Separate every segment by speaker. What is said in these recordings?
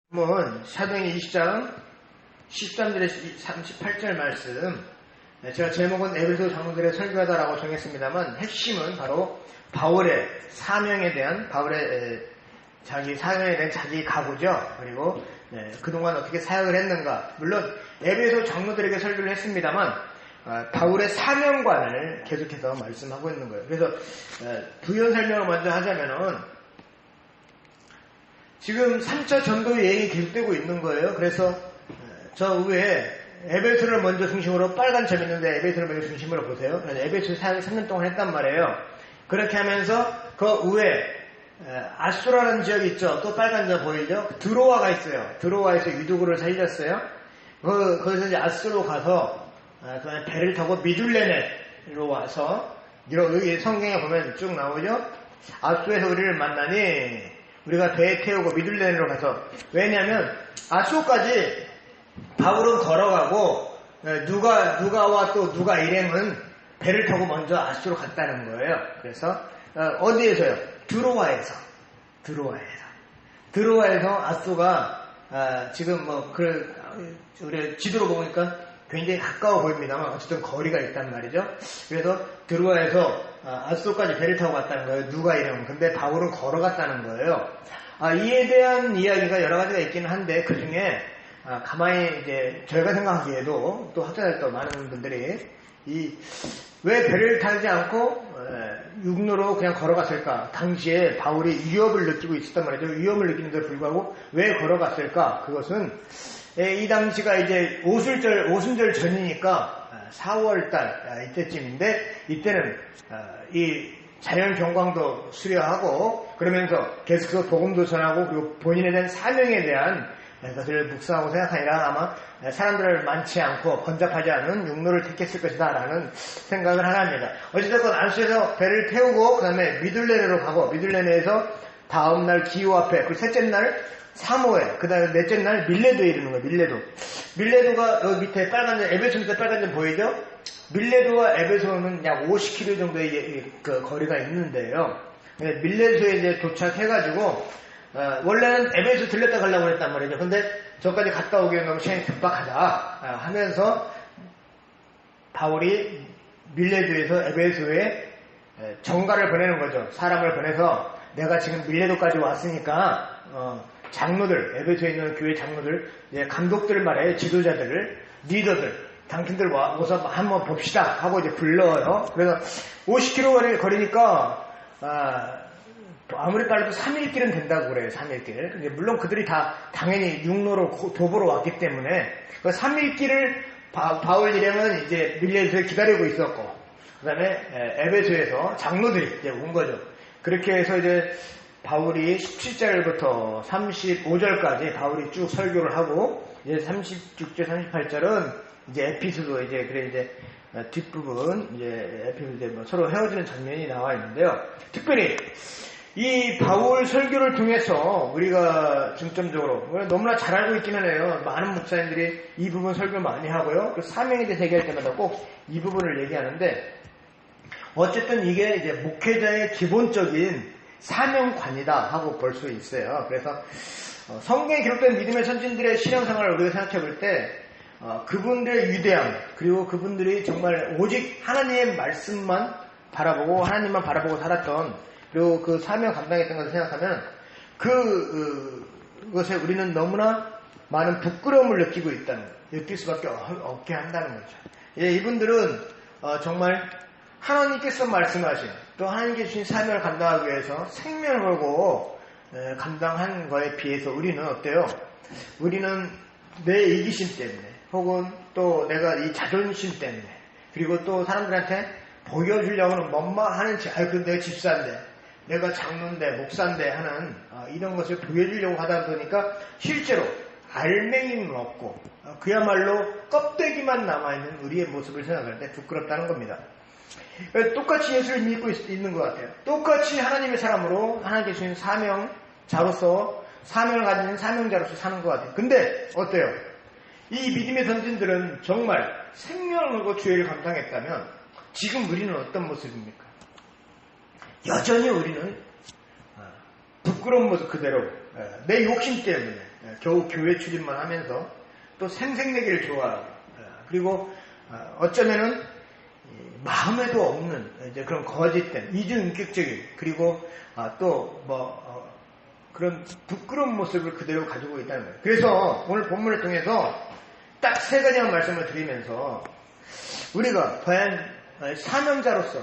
Speaker 1: 사도행전 20장 13절에서 38절 말씀. 제가 제목은 에베소 장로들의 설교하다라고 정했습니다만 핵심은 바로 바울의 사명에 대한 자기 사명에 대한 자기 각오죠. 그리고 그동안 어떻게 사역을 했는가. 물론 에베소 장로들에게 설교를 했습니다만 바울의 사명관을 계속해서 말씀하고 있는 거예요. 그래서 부연 설명을 먼저 하자면은 지금 3차 전도 여행이 계속되고 있는 거예요. 그래서 저 위에 에베소를 먼저 중심으로 빨간 점 있는데 에베소를 먼저 중심으로 보세요. 에베소 사역을 3년 동안 했단 말이에요. 그렇게 하면서 그 위에 아수라는 지역이 있죠. 또 빨간 점 보이죠? 드로아가 있어요. 드로아에서 유두구를 살렸어요. 거기서 이제 아수로 가서 그다음에 배를 타고 미둘레네로 와서 여기 성경에 보면 쭉 나오죠. 아수에서 우리를 만나니 우리가 배에 태우고 미둘레네로 가서, 왜냐하면 아수까지 바울은 걸어가고 누가와 또 누가 일행은 배를 타고 먼저 아수로 갔다는 거예요. 그래서 어디에서요? 드로아에서 아수가 지금 우리 지도로 보니까 굉장히 가까워 보입니다만 어쨌든 거리가 있단 말이죠. 그래서 드로아에서 아수까지 배를 타고 갔다는 거예요. 누가 일행은. 근데 바울은 걸어갔다는 거예요. 이에 대한 이야기가 여러 가지가 있기는 한데 그 중에 가만히 이제 저희가 생각하기에도 또 학자들 많은 분들이 왜 배를 타지 않고 육로로 그냥 걸어갔을까? 당시에 바울이 위협을 느끼고 있었단 말이죠. 위협을 느끼는데 불구하고 왜 걸어갔을까? 그것은 이 당시가 이제 오순절 전이니까 4월달 이때쯤인데 이때는 이 자연 경광도 수려하고 그러면서 계속해서 복음도 전하고 그리고 본인에 대한 사명에 대한 것을 묵상하고 생각하니라 아마 사람들을 많지 않고 번잡하지 않은 육로를 택했을 것이다 라는 생각을 하나입니다. 어쨌든 안수에서 배를 태우고 그 다음에 미둘레네로 가고 미둘레네에서 다음날 기호 앞에 그리고 셋째 날 사모에 그 다음에 넷째 날 밀레도에 이르는 거예요. 밀레도가 여기 밑에 빨간 점 에베소 밑에 빨간 점 보이죠? 밀레도와 에베소는 약 50km 정도의 그 거리가 있는데요. 밀레도에 이제 도착해가지고 원래는 에베소 들렸다 가려고 했단 말이죠. 근데 저까지 갔다 오기엔 너무 시간이 급박하다 하면서 바울이 밀레도에서 에베소에 정가를 보내는 거죠. 사람을 보내서 내가 지금 밀레도까지 왔으니까 장로들, 에베소에 있는 교회 장로들, 감독들 말이에요. 지도자들을, 리더들, 당신들 와서 한번 봅시다 하고 이제 불러요. 그래서 50km 거리니까 아무리 빨라도 3일길은 된다고 그래요. 3일길. 물론 그들이 다 당연히 육로로 도보로 왔기 때문에 그 3일길을 바울 일행은 이제 밀레도에 기다리고 있었고, 그 다음에 에베소에서 장로들이 이제 온 거죠. 그렇게 해서 이제 바울이 17절부터 35절까지 바울이 쭉 설교를 하고, 이제 36절, 38절은 이제 에피소드, 이제 뒷부분, 에피소드 서로 헤어지는 장면이 나와 있는데요. 특별히 이 바울 설교를 통해서 우리가 중점적으로 너무나 잘 알고 있기는 해요. 많은 목사님들이 이 부분 설교 많이 하고요. 그 사명에 대해서 얘기할 때마다 꼭 이 부분을 얘기하는데, 어쨌든 이게 이제 목회자의 기본적인 사명관이다 하고 볼 수 있어요. 그래서 성경에 기록된 믿음의 선진들의 신앙생활을 우리가 생각해 볼 때 그분들의 위대함, 그리고 그분들이 정말 오직 하나님의 말씀만 바라보고 하나님만 바라보고 살았던, 그리고 그 사명 감당했던 것을 생각하면 그것에 우리는 너무나 많은 부끄러움을 느낄 수밖에 없게 한다는 거죠. 이분들은 정말 하나님께서 말씀하신, 또 하나님께 주신 사명을 감당하기 위해서 생명을 걸고 감당한 거에 비해서 우리는 어때요? 우리는 내 이기심 때문에, 혹은 또 내가 이 자존심 때문에, 그리고 또 사람들한테 보여주려고는 하는 내가 집사인데, 내가 장로인데, 목사인데 하는 이런 것을 보여주려고 하다 보니까 실제로 알맹이는 없고 그야말로 껍데기만 남아있는 우리의 모습을 생각할 때 부끄럽다는 겁니다. 똑같이 예수를 믿고 있는 것 같아요. 똑같이 하나님의 사람으로 하나님께 주신 사명자로서, 사명을 가진 사명자로서 사는 것 같아요. 근데 어때요? 이 믿음의 선진들은 정말 생명을 걸고 주의를 감당했다면 지금 우리는 어떤 모습입니까? 여전히 우리는 부끄러운 모습 그대로 내 욕심 때문에, 겨우 교회 출입만 하면서 또 생색내기를 좋아하고 그리고 어쩌면은 마음에도 없는 이제 그런 거짓된 이중인격적인 그리고 또 그런 부끄러운 모습을 그대로 가지고 있다는 거예요. 그래서 오늘 본문을 통해서 딱 세 가지만 말씀을 드리면서 우리가 과연 사명자로서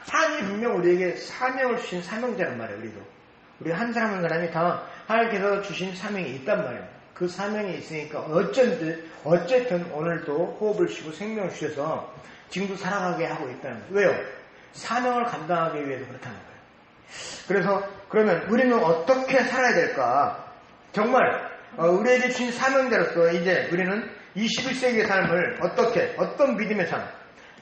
Speaker 1: 하나님이 분명 우리에게 사명을 주신 사명자란 말이에요. 우리 한 사람 한 사람이 다 하나님께서 주신 사명이 있단 말이에요. 그 사명이 있으니까 어쨌든 오늘도 호흡을 쉬고 생명을 쉬어서 지금도 살아가게 하고 있다는 거예요. 왜요? 사명을 감당하기 위해서 그렇다는 거예요. 그래서 그러면 우리는 어떻게 살아야 될까? 정말 우리에게 주신 사명자로서 이제 우리는 21세기의 삶을 어떤 믿음의 삶,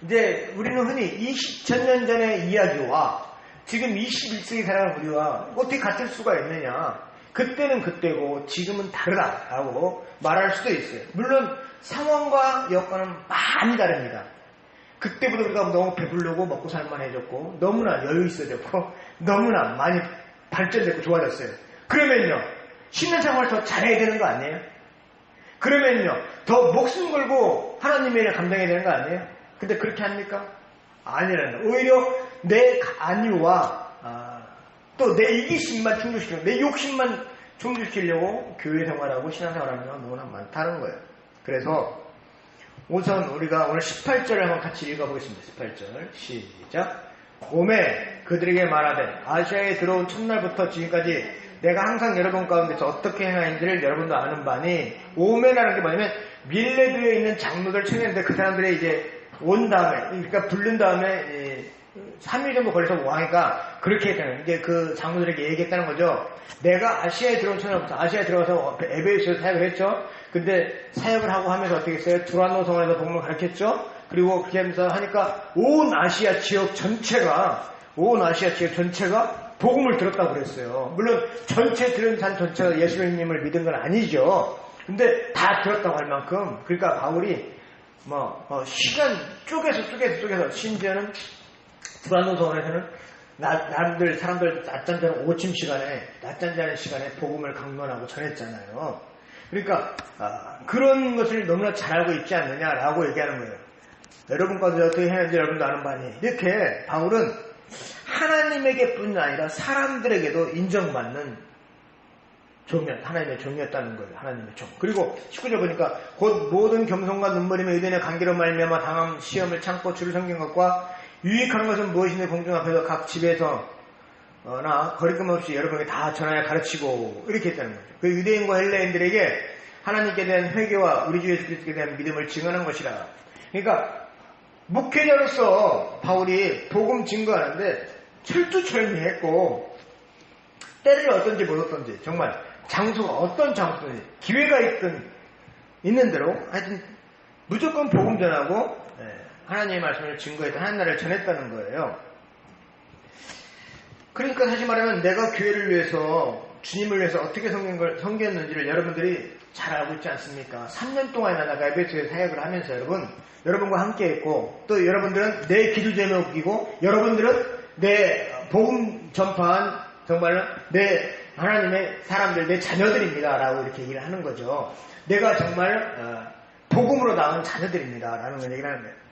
Speaker 1: 이제 우리는 흔히 2000년 전의 이야기와 지금 21세기 살아가는 우리와 어떻게 같을 수가 있느냐? 그때는 그때고 지금은 다르다라고 말할 수도 있어요. 물론 상황과 여건은 많이 다릅니다. 그때보다 우리가 너무 배부르고 먹고 살만해졌고 너무나 여유 있어졌고 너무나 많이 발전됐고 좋아졌어요. 그러면요. 신앙생활을 더 잘해야 되는 거 아니에요? 그러면요. 더 목숨 걸고 하나님의 일을 감당해야 되는 거 아니에요? 근데 그렇게 합니까? 아니라는 거예요. 오히려 내 안위와 또 내 이기심만 충족시키려고 내 욕심만 충족시키려고 교회 생활하고 신앙생활하는 건 너무나 많다는 거예요. 그래서 우선 우리가 오늘 18절을 한번 같이 읽어보겠습니다. 18절 시작. 오매 그들에게 말하되 아시아에 들어온 첫날부터 지금까지 내가 항상 여러분 가운데서 어떻게 행하는지를 여러분도 아는 바니 오매라는 게 뭐냐면 밀레드에 있는 장로들 청했는데 그 사람들이 이제 온 다음에 그러니까 부른 다음에 3일 정도 걸려서 와니까 그렇게 했다는 이제 그 장로들에게 얘기했다는 거죠. 내가 아시아에 들어온 첫날부터 아시아에 들어가서 에베소에서 사역을 했죠. 근데 사역을 하고 하면서 어떻게 했어요? 두란노 성원에서 복음을 가르쳤죠. 그리고 그렇게 하면서 하니까 온 아시아 지역 전체가 복음을 들었다고 그랬어요. 물론 전체 들은 산 전체가 예수님을 믿은 건 아니죠. 근데 다 들었다고 할 만큼 그러니까 바울이 시간 쪼개서 심지어는 두란노 성원에서는 사람들 낮잠 자는 낮잠 자는 시간에 복음을 강론하고 전했잖아요. 그러니까 그런 것을 너무나 잘 알고 있지 않느냐라고 얘기하는 거예요. 여러분 가운데 어떻게 해야지 여러분도 아는 바니 이렇게 바울은 하나님에게뿐 아니라 사람들에게도 인정받는 하나님의 종이었다는 거예요. 하나님의 종. 그리고 19절 보니까 곧 모든 겸손과 눈물이며 의인의 관계로 말미암아 당한 시험을 참고 주를 섬긴 것과 유익하는 것은 무엇인지 공중 앞에서 각 집에서 나 거리낌 없이 여러분에게 다 전하여 가르치고 이렇게 했다는 거죠. 그 유대인과 헬레인들에게 하나님께 대한 회개와 우리 주 예수 그리스도에 대한 믿음을 증언한 것이라. 그러니까 목회자로서 바울이 복음 증거하는데 철두철미했고 때를 어떤지 못었던지 정말 장소가 어떤 장소든지 기회가 있는 대로 하여튼 무조건 복음 전하고 하나님의 말씀을 증거했다 하나님 나라를 전했다는 거예요. 그러니까 다시 말하면 내가 교회를 위해서 주님을 위해서 어떻게 섬겼는지를 여러분들이 잘 알고 있지 않습니까? 3년 동안이나 내가 에베소에 사역을 하면서 여러분과 함께 했고 또 여러분들은 내 기도 제목을 웃기고 여러분들은 내 복음 전파한 정말로 내 하나님의 사람들 내 자녀들입니다 라고 이렇게 얘기를 하는 거죠. 내가 정말 복음으로 낳은 자녀들입니다 라는 걸 얘기를 하는 거예요.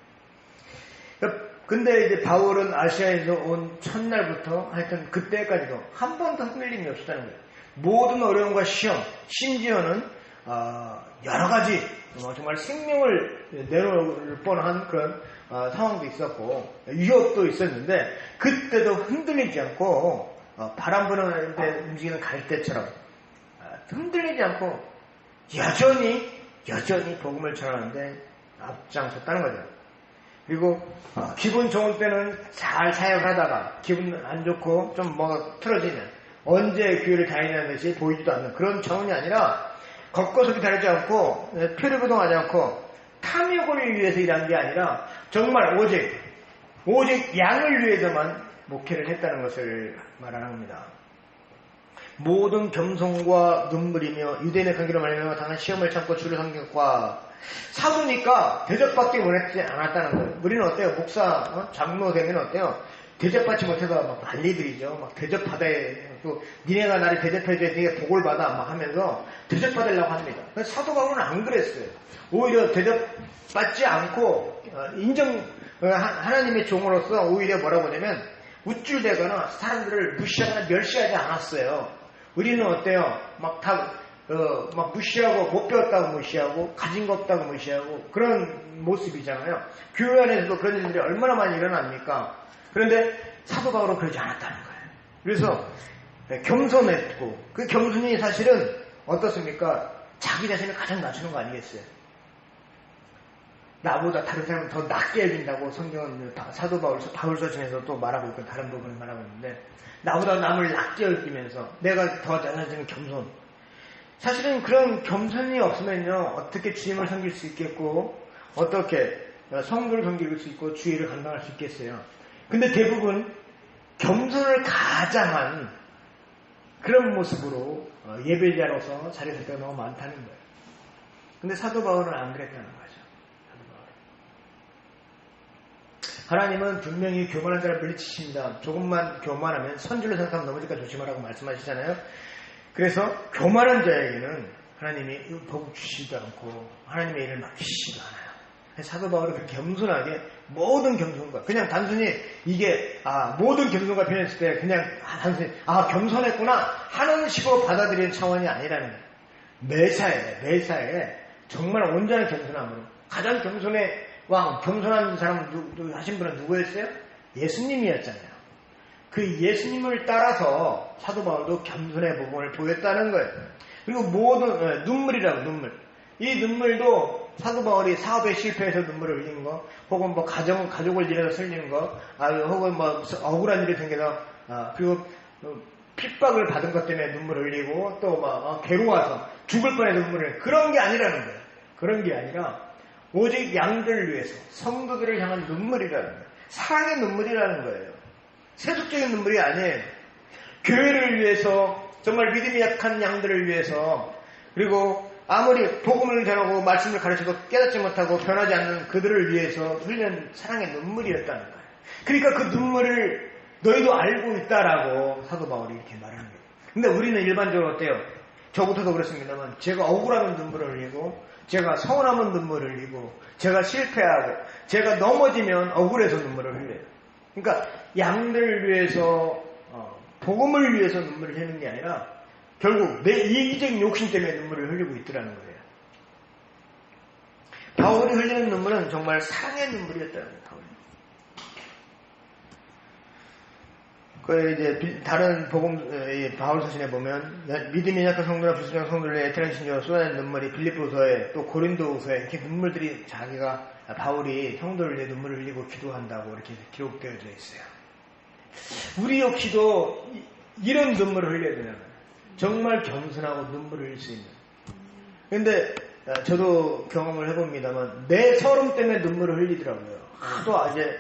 Speaker 1: 근데 이제 바울은 아시아에서 온 첫날부터 하여튼 그때까지도 한 번도 흔들림이 없었다는 거예요. 모든 어려움과 시험, 심지어는 여러 가지 정말 생명을 내놓을 뻔한 그런 상황도 있었고 위협도 있었는데 그때도 흔들리지 않고 바람 부는 데 움직이는 갈대처럼 흔들리지 않고 여전히 복음을 전하는데 앞장섰다는 거죠. 그리고 기분 좋을 때는 잘 사역을 하다가 기분 안 좋고 좀 뭐가 틀어지면 언제 교회를 다니냐는 듯이 보이지도 않는 그런 차원이 아니라 겉겉을 다르지 않고 표류부동하지 않고 탐욕을 위해서 일한 게 아니라 정말 오직 양을 위해서만 목회를 했다는 것을 말하는 겁니다. 모든 겸손과 눈물이며 유대인의 관계로 말미암아 당한 시험을 참고 주를 섬긴 것과 사도니까 대접받기 원했지 않았다는 거예요. 우리는 어때요? 목사, 장로 되면 어때요? 대접받지 못해서 막 난리들이죠. 막 대접받아야, 또 니네가 나를 대접해줘야 니네가 복을 받아 막 하면서 대접받으려고 합니다. 사도 바울은 안 그랬어요. 오히려 대접받지 않고 하나님의 종으로서 오히려 뭐라고 하냐면 우쭐대거나 사람들을 무시하거나 멸시하지 않았어요. 우리는 어때요? 막 무시하고, 못 배웠다고 무시하고, 가진 거 없다고 무시하고, 그런 모습이잖아요. 교회 안에서도 그런 일들이 얼마나 많이 일어납니까? 그런데 사도 바울은 그러지 않았다는 거예요. 그래서 겸손했고, 그 겸손이 사실은 어떻습니까? 자기 자신을 가장 낮추는 거 아니겠어요? 나보다 다른 사람을 더 낮게 여긴다고 성경은 사도 바울서 중에서 또 말하고 있고, 다른 부분을 말하고 있는데, 나보다 남을 낮게 여기면서 내가 더 낮아지는 겸손. 사실은 그런 겸손이 없으면요, 어떻게 주님을 섬길 수 있겠고, 어떻게 성도를 섬길 수 있고, 주의를 감당할 수 있겠어요. 근데 대부분 겸손을 가장한 그런 모습으로 예배자로서 자리에 설 때가 너무 많다는 거예요. 근데 사도 바울은 안 그랬다는 거죠. 하나님은 분명히 교만한 자를 물리치십니다. 조금만 교만하면 선줄로 생각하면 넘어질까 조심하라고 말씀하시잖아요. 그래서 교만한 자에게는 하나님이 복 주시지도 않고 하나님의 일을 맡기시지도 않아요. 사도 바울은 그렇게 겸손하게 모든 겸손과 그냥 단순히 이게 모든 겸손과 표현했을 때 그냥 단순히 겸손했구나 하는 식으로 받아들이는 차원이 아니라는 거예요. 매사에 정말 온전한 겸손함으로 가장 겸손의 왕, 겸손한 사람 하신 분은 누구였어요? 예수님이었잖아요. 그 예수님을 따라서 사도 바울도 겸손의 모범을 보였다는 거예요. 그리고 모든 눈물. 이 눈물도 사도 바울이 사업에 실패해서 눈물을 흘리는 거, 혹은 뭐 가족을 잃어서 흘리는 거, 혹은 뭐 억울한 일이 생겨서 그리고 핍박을 받은 것 때문에 눈물을 흘리고 또 막 괴로워서 죽을 뻔해서 눈물을 흘리는 그런 게 아니라는 거예요. 그런 게 아니라 오직 양들을 위해서 성도들을 향한 눈물이라는 거예요. 사랑의 눈물이라는 거예요. 세속적인 눈물이 아니에요. 교회를 위해서, 정말 믿음이 약한 양들을 위해서, 그리고 아무리 복음을 전하고 말씀을 가르쳐도 깨닫지 못하고 변하지 않는 그들을 위해서 흘리는 사랑의 눈물이었다는 거예요. 그러니까 그 눈물을 너희도 알고 있다라고 사도 바울이 이렇게 말하는 거예요. 근데 우리는 일반적으로 어때요? 저부터도 그렇습니다만 제가 억울하면 눈물을 흘리고 제가 서운하면 눈물을 흘리고 제가 실패하고 제가 넘어지면 억울해서 눈물을 흘려요. 그러니까 양들을 위해서 복음을 위해서 눈물을 흘리는 게 아니라 결국 내 이기적인 욕심 때문에 눈물을 흘리고 있더라는 거예요. 바울이 흘리는 눈물은 정말 사랑의 눈물이었다는 거예요. 그 이제 다른 복음 바울 서신에 보면 믿음이 약한 성도나 불순종한 성도를 위해 애타는 심정으로 쏟아낸 눈물이 빌립보서에 또 고린도후서에 이렇게 눈물들이 바울이 성도를 위해 눈물을 흘리고 기도한다고 이렇게 기록되어져 있어요. 우리 역시도 이런 눈물을 흘려야 되는 거예요. 정말 겸손하고 눈물을 흘릴 수 있는. 근데 저도 경험을 해봅니다만 내 서름 때문에 눈물을 흘리더라고요. 하도 이제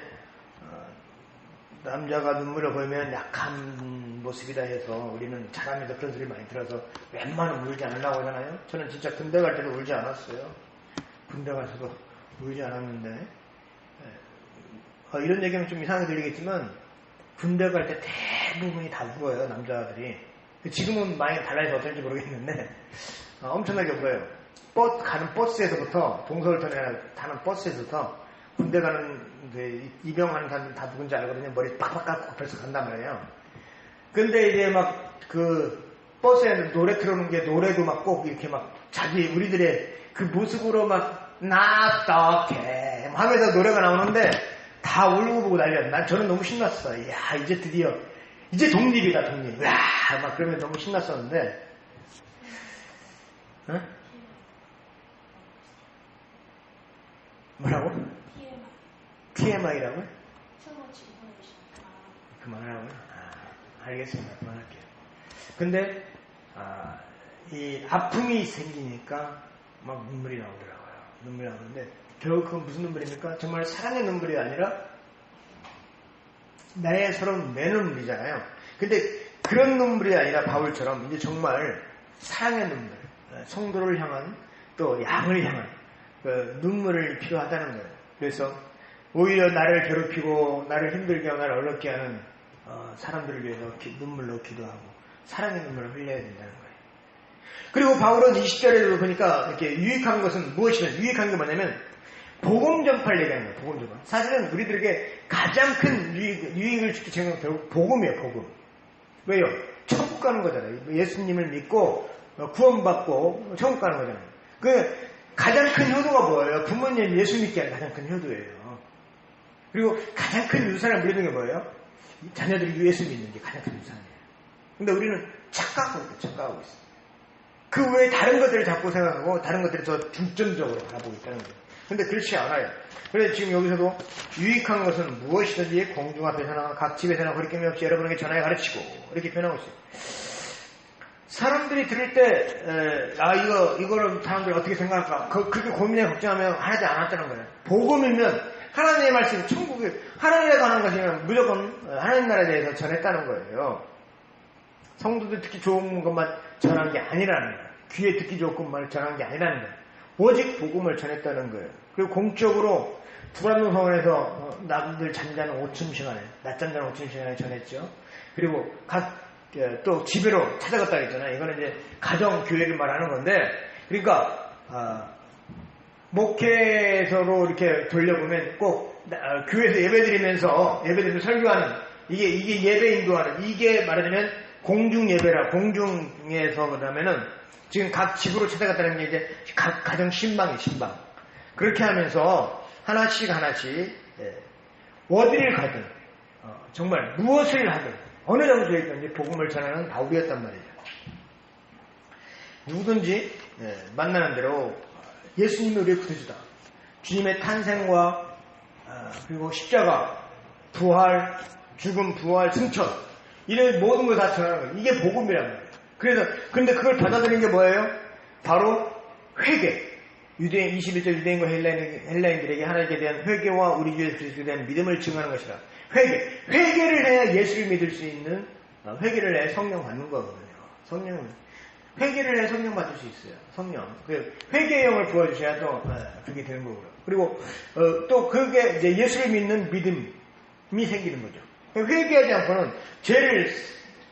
Speaker 1: 남자가 눈물을 보이면 약한 모습이다 해서 우리는 잘하면서 그런 소리 많이 들어서 웬만하면 울지 않으려고 하잖아요. 저는 진짜 군대 갈 때도 울지 않았어요. 군대 가서도 울지 않았는데 이런 얘기는 좀 이상하게 들리겠지만 군대 갈 때 대부분이 다 울어요. 남자들이. 지금은 많이 달라져서 어떨지 모르겠는데 엄청나게 울어요. 가는 버스에서부터 동서를 타는 버스에서부터 군대 가는 입영하는 사람들 다 누군지 알거든요. 머리 팍팍 깎고 벌써 간단 말이에요. 근데 이제 막 그 버스에 노래 틀어놓은 게 노래도 막 꼭 이렇게 막 우리들의 그 모습으로 막 나 어떡해 하면서 노래가 나오는데 다 울고 보고 난리야. 저는 너무 신났어. 이야 이제 드디어 이제 독립이다 독립. 와 막 그러면 너무 신났었는데 뭐라고? TMI라고요? 그만하라고요? 알겠습니다. 그만할게요. 근데 이 아픔이 생기니까 막 눈물이 나오더라고요. 눈물이 나오는데 결국 그건 무슨 눈물입니까? 정말 사랑의 눈물이 아니라 나의 서러운 내 눈물이잖아요. 근데 그런 눈물이 아니라 바울처럼 이제 정말 사랑의 눈물, 성도를 향한 또 양을 향한 그 눈물이 필요하다는 거예요. 그래서 오히려 나를 괴롭히고 나를 힘들게 하고 나를 어렵게 하는 사람들을 위해서 눈물로 기도하고 사랑의 눈물을 흘려야 된다는 거예요. 그리고 바울은 20절에도 보니까 이렇게 유익한 것은 무엇이든 유익한 게 뭐냐면 복음 전파를 얘기하는 거예요. 복음 전파. 사실은 우리들에게 가장 큰 유익을 주기 전에 결국 복음이에요. 복음. 왜요? 천국 가는 거잖아요. 예수님을 믿고 구원받고 천국 가는 거잖아요. 그 가장 큰 효도가 뭐예요? 부모님 예수 믿게 하는 가장 큰 효도예요. 그리고 가장 큰 유산을 물리는 게 뭐예요? 자녀들이 예수 믿는 게 가장 큰 유산이에요. 근데 우리는 착각하고 있어요. 그 외에 다른 것들을 자꾸 생각하고 다른 것들을 더 중점적으로 바라보고 있다는 거예요. 근데 그렇지 않아요. 그래서 지금 여기서도 유익한 것은 무엇이든지 공중 앞에서나 각 집에서나 거리낌이 없이 여러분에게 전하여 가르치고 이렇게 표현하고 있어요. 사람들이 들을 때 이거를 사람들이 어떻게 생각할까? 그렇게 고민해 걱정하면 하지 않았다는 거예요. 복음이면 하나님의 말씀, 천국에 하나님에 관한 것이면 무조건 하나님 나라에 대해서 전했다는 거예요. 성도들 듣기 좋은 것만 전한 게 아니라는 거예요. 귀에 듣기 좋은 것만 전한 게 아니라는 거예요. 오직 복음을 전했다는 거예요. 그리고 공적으로 불안동성원에서 남들 잠자는 오춤 시간에, 낮잠 자는 오춤 시간에 전했죠. 그리고 또 집으로 찾아갔다 했잖아요. 이거는 이제 가정 교회를 말하는 건데, 그러니까 목회소로 이렇게 돌려보면 꼭 교회에서 예배드리면서 설교하는 이게 예배 인도하는 이게 말하자면 공중 예배라 공중에서 그러면은 지금 각 집으로 찾아갔다는 게 이제 각 가정 신방이에요. 신방. 그렇게 하면서 하나씩 어디를 가든 정말 무엇을 하든 어느 장소에 있든지 복음을 전하는 바울이었단 말이죠. 누구든지 만나는 대로 예수님이 우리의 구주다. 주님의 탄생과 그리고 십자가, 부활, 죽음, 부활, 승천 이런 모든 걸 다 전하는 거예요. 이게 복음이란 말이에요. 근데 그걸 받아들인 게 뭐예요? 바로 회개. 21절 유대인과 헬라인들에게 하나님께 대한 회개와 우리 주 예수 그리스도에 대한 믿음을 증하는 것이라. 회개를 해야 예수를 믿을 수 있는, 회개를 해야 성령 받는 거거든요. 회개를 해야 성령 받을 수 있어요. 성령. 회개의 영을 부어주셔야 또 그게 되는 거고요. 그리고 또 그게 이제 예수를 믿는 믿음이 생기는 거죠. 회개하지 않고는 죄를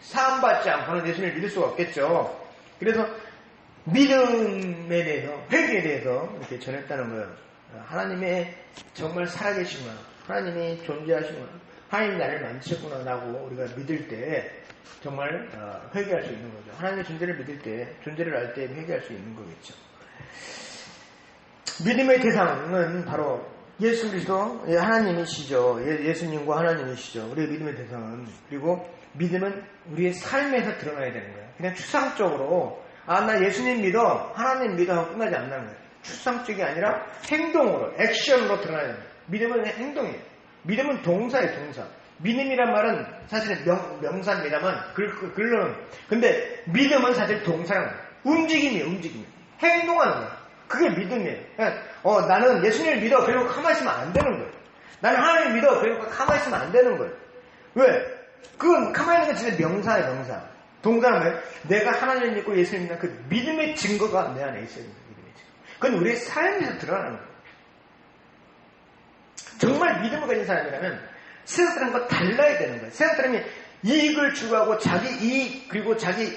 Speaker 1: 사함받지 않고는 예수를 믿을 수가 없겠죠. 그래서 믿음에 대해서, 회개에 대해서 이렇게 전했다는 거예요. 하나님의 정말 살아계시구나. 하나님이 존재하시구나. 하나님 나를 만드셨구나 라고 우리가 믿을 때 정말 회개할 수 있는 거죠. 하나님의 존재를 믿을 때, 존재를 알 때 회개할 수 있는 거겠죠. 믿음의 대상은 바로 예수 그리스도 하나님이시죠. 예수님과 하나님이시죠. 우리의 믿음의 대상은. 그리고 믿음은 우리의 삶에서 드러나야 되는 거예요. 그냥 추상적으로 나 예수님 믿어, 하나님 믿어 하고 끝나지 않는 거예요. 추상적이 아니라 행동으로, 액션으로 드러나야 됩니다. 믿음은 행동이에요. 믿음은 동사예요, 동사. 믿음이란 말은 사실은 명사입니다만, 글로는. 근데 믿음은 사실 동사라는 거예요. 움직임이에요, 움직임. 행동하는 거예요. 그게 믿음이에요. 그러니까, 나는 예수님을 믿어, 그리고 가만히 있으면 안 되는 거예요. 나는 하나님을 믿어, 그리고 가만히 있으면 안 되는 거예요. 왜? 그건 가만히 있는 건 진짜 명사예요, 명사. 동사는 뭐예요? 내가 하나님을 믿고 예수님을 믿는 그 믿음의 증거가 내 안에 있어야 됩니다. 믿음의 증거. 그건 우리의 삶에서 드러나는 거예요. 정말 믿음을 가진 사람이라면 세상 사람과 달라야 되는 거예요. 세상 사람이 이익을 추구하고 자기 이익 그리고 자기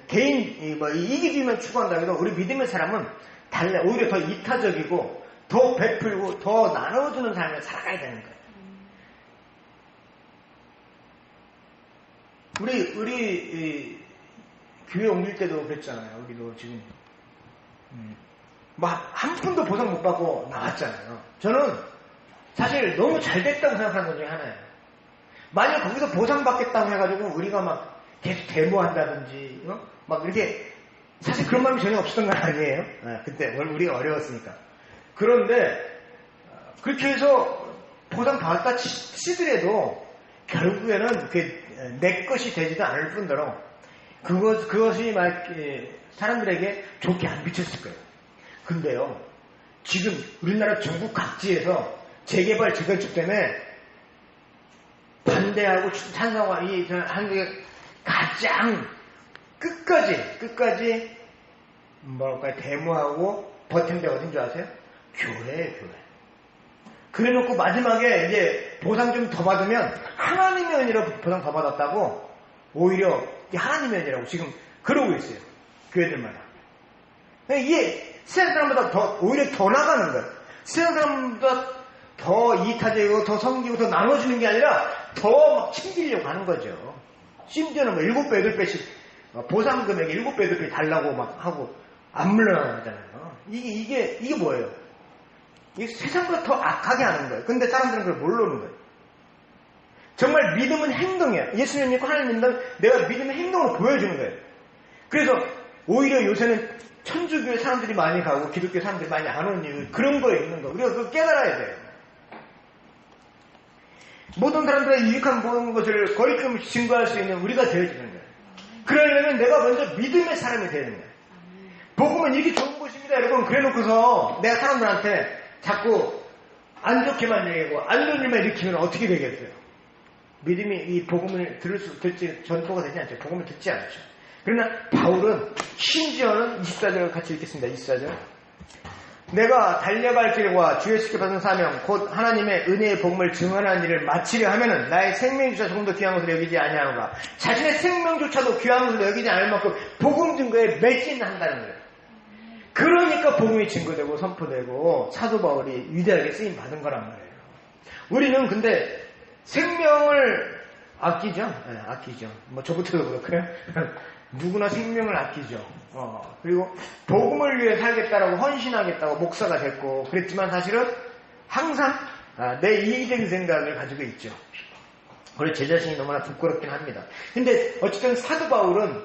Speaker 1: 개인 이익이면 추구한다 해도 우리 믿음의 사람은 달라. 오히려 더 이타적이고 더 베풀고 더 나눠주는 삶을 살아가야 되는 거예요. 우리 교회 옮길 때도 그랬잖아요. 우리도 지금 한 푼도 보상 못 받고 나왔잖아요. 저는 사실 너무 잘 됐다고 생각하는 것 중에 하나예요. 만약 거기서 보상받겠다고 해가지고 우리가 막 계속 데모한다든지 막 이렇게 사실 그런 마음이 전혀 없었던 건 아니에요. 그때 우리가 어려웠으니까. 그런데 그렇게 해서 보상받았다 치더라도 결국에는 내 것이 되지도 않을 뿐더러 그것이 사람들에게 좋게 안 비쳤을 거예요. 근데요, 지금 우리나라 전국 각지에서 재개발 재건축 때문에 반대하고 찬성하고 이 한국의 가장 끝까지 뭐랄까 데모하고 버틴 데가 어딘 줄 아세요? 교회예요, 교회. 그래놓고 마지막에 이제 보상 좀 더 받으면 하나님의 은혜로 보상 더 받았다고 오히려 하나님의 은혜라고 지금 그러고 있어요. 교회들마다. 이게 세상 사람보다 오히려 더 나가는 거예요. 세상 사람보다 더 이타적이고 더 섬기고 더 나눠주는 게 아니라 더 막 챙기려고 하는 거죠. 심지어는 뭐 7배, 8배씩 보상 금액 7배, 8배 달라고 막 하고 안 물러나잖아요. 이게 뭐예요? 이게 세상보다 더 악하게 하는 거예요. 근데 사람들은 그걸 모르는 거예요. 정말 믿음은 행동이에요. 예수님 믿고 하나님 믿는 내가 믿음의 행동으로 보여주는 거예요. 그래서 오히려 요새는 천주교에 사람들이 많이 가고 기독교 사람들이 많이 안 오는 이유 그런 거에 있는 거. 우리가 그걸 깨달아야 돼요. 모든 사람들의 유익한 모든 것을 거리낌 증거할 수 있는 우리가 되어지는 거예요. 그러려면 내가 먼저 믿음의 사람이 되는 거예요. 복음은 이렇게 좋은 것입니다. 여러분 그래놓고서 내가 사람들한테 자꾸 안 좋게만 얘기하고 안 좋은 일만 일으키면 어떻게 되겠어요? 믿음이 이 복음을 듣지 전도가 되지 않죠. 복음을 듣지 않죠. 그러나 바울은 심지어는 24절을 같이 읽겠습니다. 24절. 내가 달려갈 길과 주 예수께 받은 사명 곧 하나님의 은혜의 복음을 증언하는 일을 마치려 하면은 나의 생명조차 조금 더 귀한 것으로 여기지 아니하노라. 자신의 생명조차도 귀한 것으로 여기지 않을 만큼 복음 증거에 매진한다는 거예요. 그러니까 복음이 증거되고 선포되고 사도 바울이 위대하게 쓰임 받은 거란 말이에요. 우리는 근데 생명을 아끼죠. 네, 아끼죠. 뭐 저부터도 그렇고요. 누구나 생명을 아끼죠. 그리고 복음을 위해 살겠다라고 헌신하겠다고 목사가 됐고 그랬지만 사실은 항상 내 이기적인 생각을 가지고 있죠. 그래서 제 자신이 너무나 부끄럽긴 합니다. 근데 어쨌든 사도 바울은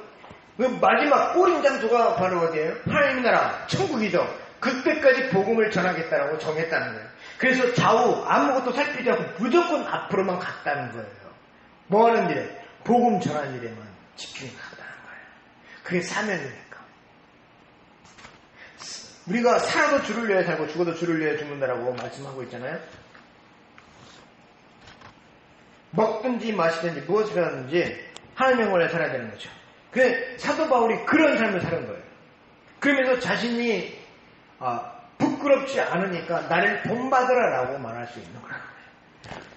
Speaker 1: 그 마지막 꼬린 장소가 바로 어디예요? 하나님의 나라, 천국이죠. 그때까지 복음을 전하겠다라고 정했다는 거예요. 그래서 좌우 아무것도 살피지 않고 무조건 앞으로만 갔다는 거예요. 뭐 하는 일에? 복음 전하는 일에만 집중하다는 거예요. 그게 사명이니까. 우리가 살아도 주를 위해 살고 죽어도 주를 위해 죽는다라고 말씀하고 있잖아요. 먹든지 마시든지 무엇을 하든지 하나님의 영광을 살아야 되는 거죠. 그래 사도 바울이 그런 삶을 사는 거예요. 그러면서 자신이 부끄럽지 않으니까 나를 본받으라라고 말할 수 있는 거예요.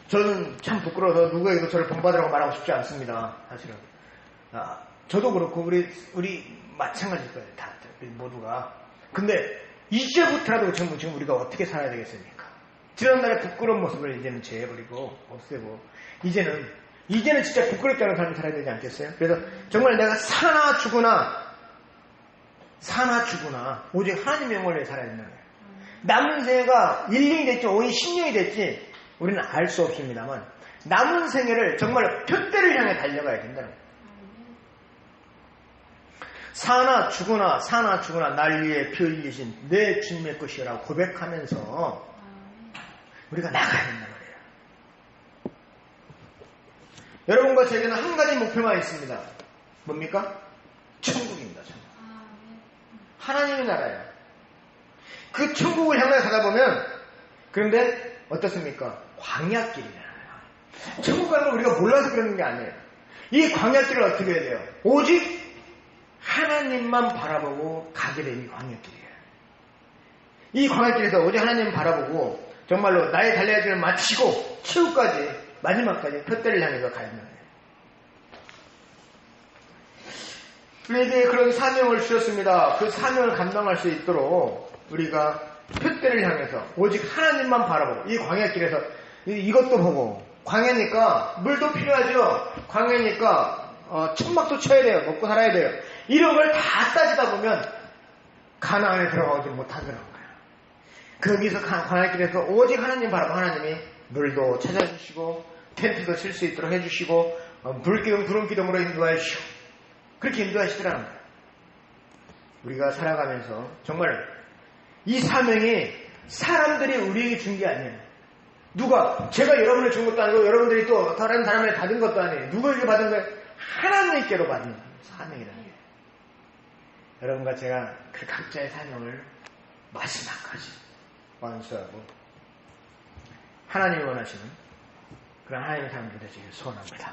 Speaker 1: 저는 참 부끄러워서 누구에게도 저를 본받으라고 말하고 싶지 않습니다. 사실은 저도 그렇고 우리 마찬가지일 거예요. 다 모두가. 근데 이제부터라도 지금 우리가 어떻게 살아야 되겠습니까? 지난날의 부끄러운 모습을 이제는 제해버리고 없애고 이제는 진짜 부끄럽지 않은 삶을 살아야 되지 않겠어요? 그래서 정말 내가 사나 죽으나 오직 하나님의 영광을 위해 살아야 된다는 거예요. 남은 생애가 1년이 됐지 5년 10년이 됐지 우리는 알 수 없습니다만 남은 생애를 정말 표대를 향해 달려가야 된다는 거예요. 사나 죽으나 날 위해 피 흘리신 내 주님의 것이라고 고백하면서 우리가 나가야 된단 말이에요. 여러분과 제게는 한 가지 목표만 있습니다. 뭡니까? 천국입니다. 천국. 하나님의 나라예요. 그 천국을 향해 가다 보면 그런데 어떻습니까? 광야길이잖아요. 천국 가는 걸 우리가 몰라서 그러는 게 아니에요. 이 광야길을 어떻게 해야 돼요? 오직 하나님만 바라보고 가게 되는 광야길이에요. 이 광야길에서 오직 하나님 바라보고 정말로 나의 달려야 될 일을 마치고 최후까지 마지막까지 표대를 향해서 가야 된다. 우리에게 그런 사명을 주셨습니다. 그 사명을 감당할 수 있도록 우리가 표대를 향해서 오직 하나님만 바라보고 이 광야길에서 이것도 보고 광야니까 물도 필요하죠. 광야니까 천막도 쳐야 돼요. 먹고 살아야 돼요. 이런 걸 다 따지다 보면 가나안에 들어가지 못하더라고요. 거기서 광야길에서 오직 하나님 바라보고 하나님이 물도 찾아주시고 텐트도 칠 수 있도록 해주시고 불기둥 구름기둥으로 인도하시고 그렇게 인도하시더라는 거예요. 우리가 살아가면서 정말 이 사명이 사람들이 우리에게 준 게 아니에요. 제가 여러분을 준 것도 아니고 여러분들이 또 다른 사람에게 받은 것도 아니에요. 누구에게 받은 거예요? 하나님께로 받은 사명이라는 게. 여러분과 제가 그 각자의 사명을 마지막까지 완수하고 하나님이 원하시는 그런 하나님의 사람들 되시길 소원합니다.